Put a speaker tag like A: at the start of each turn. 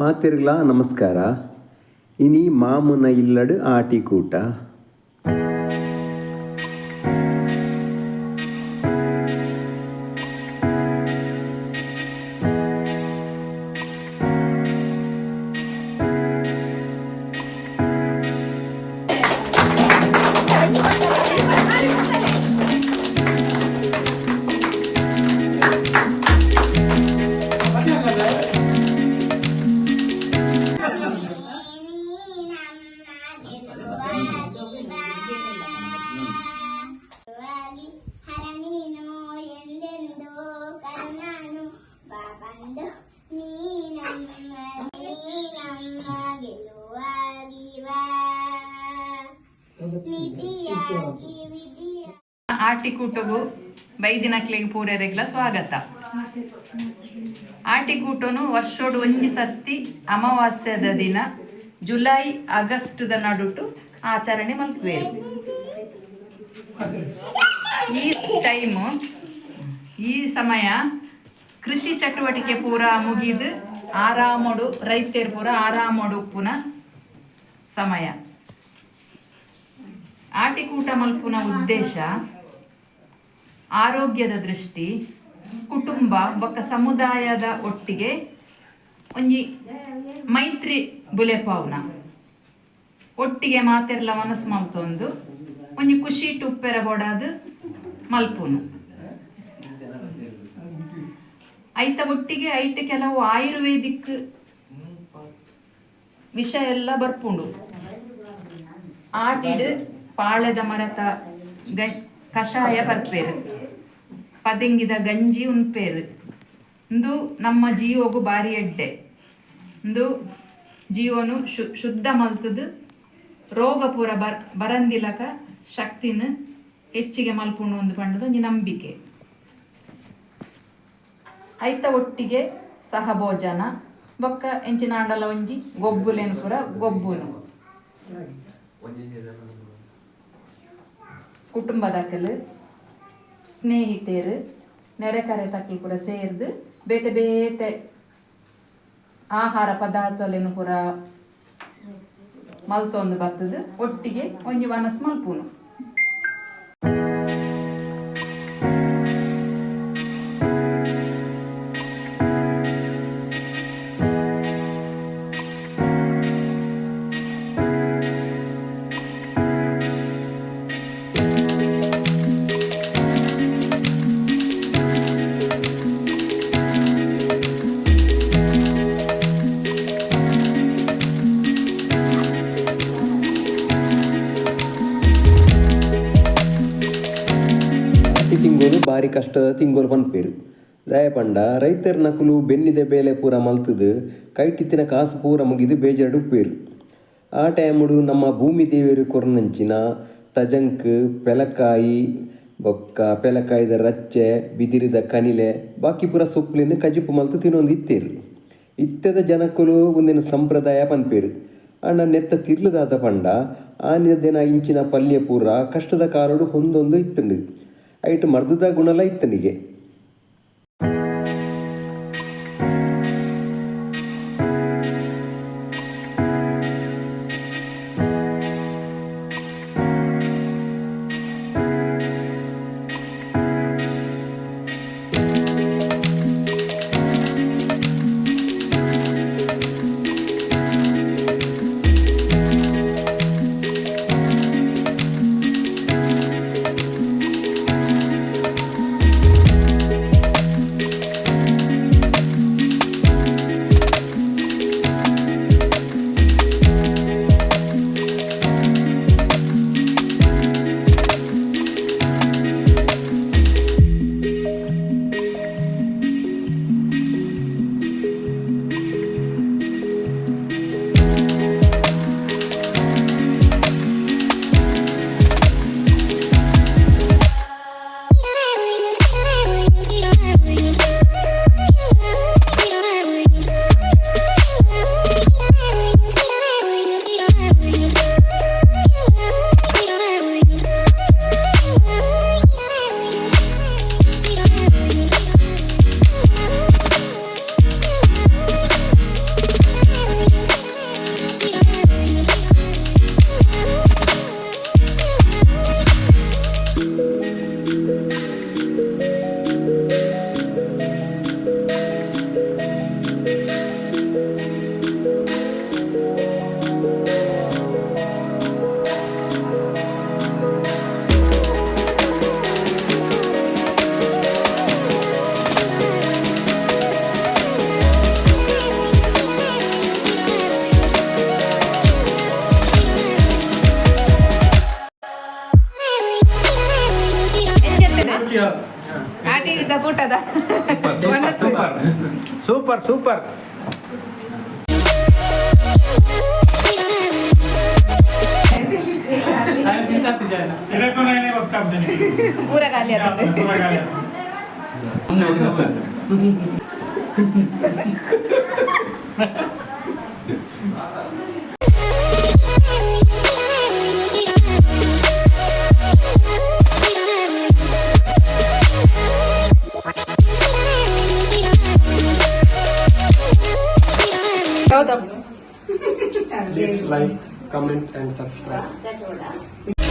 A: ಮಾತಿರ್ಲಾ ನಮಸ್ಕಾರ. ಇನಿ ಮಾಮುನ ಇಲ್ಲಡು ಆಟಿಕೂಟ.
B: ಆಟಿಕೂಟಗೂ ಬೈದಿನಕ್ಲೆಗ್ ಪೂರೆರೆಗ್ಲ ಸ್ವಾಗತ. ಆಟಿಕೂಟನು ವರ್ಷೋಡು ಒಂಜಿ ಸರ್ತಿ ಅಮಾವಾಸ್ಯದ ದಿನ ಜುಲೈ ಆಗಸ್ಟ್ದ ನಡುಟು ಆಚರಣೆ ಮಲ್ಪುವೆರು. ಈ ಸಮಯ ಕೃಷಿ ಚಟುವಟಿಕೆ ಪೂರ ಮುಗಿದು ಆರಾಮಡು ರೈತರು ಪೂರ ಆರಾಮಡು ಉಪ್ಪುನ ಸಮಯ. ಆಟಿಕೂಟ ಮಲ್ಪುನ ಉದ್ದೇಶ ಆರೋಗ್ಯದ ದೃಷ್ಟಿ, ಕುಟುಂಬ ಬೊಕ್ಕ ಸಮುದಾಯದ ಒಟ್ಟಿಗೆ ಒಂಜಿ ಮೈತ್ರಿ ಬುಲೆಪಾವ್ನ ಒಟ್ಟಿಗೆ ಮಾತೆರ್ಲ ಮನಸ್ಸು ಮಲ್ತೊಂದು ಒಂಜಿ ಖುಷಿ ಟುಪ್ಪೆರ ಬೊಡಾದು ಮಲ್ಪುನು. ಐತ ಒಟ್ಟಿಗೆ ಐಟ್ ಕೆಲವು ಆಯುರ್ವೇದಿಕ್ ವಿಷಯ ಎಲ್ಲ ಬರ್ಪುಂಡು. ಆಟಿಡ್ ಪಾಳೆದ ಮರತ ಕಷಾಯ ಬರ್ಪೇರು, ಪದಿಂಗಿದ ಗಂಜಿ ಉಣ್ಪೇರು. ಇಂದು ನಮ್ಮ ಜೀವಗೂ ಬಾರಿ ಎಡ್ಡೆ. ಇಂದು ಜೀವನು ಶುದ್ಧ ಮಲ್ತದು ರೋಗ ಪೂರ ಬರಂದಿಲಕ ಶಕ್ತಿನ ಹೆಚ್ಚಿಗೆ ಮಲ್ಪುಂಡು ಒಂದು ಪಂಡದ ಒಂಜಿ ನಂಬಿಕೆ. ಐತ ಒಟ್ಟಿಗೆ ಸಹಭೋಜನ ಬೊಕ್ಕ ಎಂಚಿನಾಂಡಲ ಒಂಜಿ ಗೊಬ್ಬುಲೇನು ಪೂರ ಗೊಬ್ಬುನು ಕುಟುಂಬದಕ್ಕಲು ಸ್ನೇಹಿತರು ನೆರೆಕರೆ ತಕ್ಕಲು ಪೂರ ಸೇರ್ದು ಬೇತೆ ಬೇತೆ ಆಹಾರ ಪದಾರ್ಥಲೇನು ಪೂರ ಮಲ್ತೊಂದು ಬರ್ತದು ಒಟ್ಟಿಗೆ ಒಂಜಿ ವನಸ್ ಮಲ್ಪುನು.
A: ತಿಂಗೋಲು ಬಾರಿ ಕಷ್ಟದ ತಿಂಗೋಲು ಪನ್ಪೇರು. ದಯಪಂಡ ರೈತರ ನಕಲು ಬೆನ್ನಿದ ಬೇಲೆ ಪೂರ ಮಲ್ತದು ಕೈಟಿತ್ತಿನ ಕಾಸು ಪೂರ ಮುಗಿದು ಬೇಜಾರು ಉಪ್ಪೇರು. ಆ ಟೈಮುಡು ನಮ್ಮ ಭೂಮಿ ದೇವಿಯರು ಕೊರನಂಚಿನ ತಜಂಕ್ ಪೆಲಕಾಯಿ ಬೊಕ್ಕ ಪೆಲಕಾಯಿದ ರಚ್ಚೆ ಬಿದಿರಿದ ಕನಿಲೆ ಬಾಕಿ ಪೂರ ಸೊಪ್ಪುಲಿನ ಕಜಿಪು ಮಲ್ತು ತಿನ್ನೊಂದು ಇತ್ತೇರು. ಇತ್ತದ ಜನಕ್ಕಲು ಒಂದಿನ ಸಂಪ್ರದಾಯ ಪನ್ಪೇರು. ಅಣ್ಣ ನೆತ್ತ ತಿರ್ಲದಾದ ಪಂಡ ಆನಿದ ದಿನ ಇಂಚಿನ ಪಲ್ಯ ಪೂರ ಕಷ್ಟದ ಕಾರೋಡು ಹೊಂದೊಂದು ಇತ್ತಂಡು ಐಟ್ ಮರ್ದದ ಗುಣಲ ಇತ್ತನಿಗೆ.
C: ಉಂಟದ ಮನಸ್ಸು
D: ಸೂಪರ್ ಸೂಪರ್.
C: ಪೂರ ಖಾಲಿ ಆಗ್ತದೆ.
E: Please like, comment and subscribe.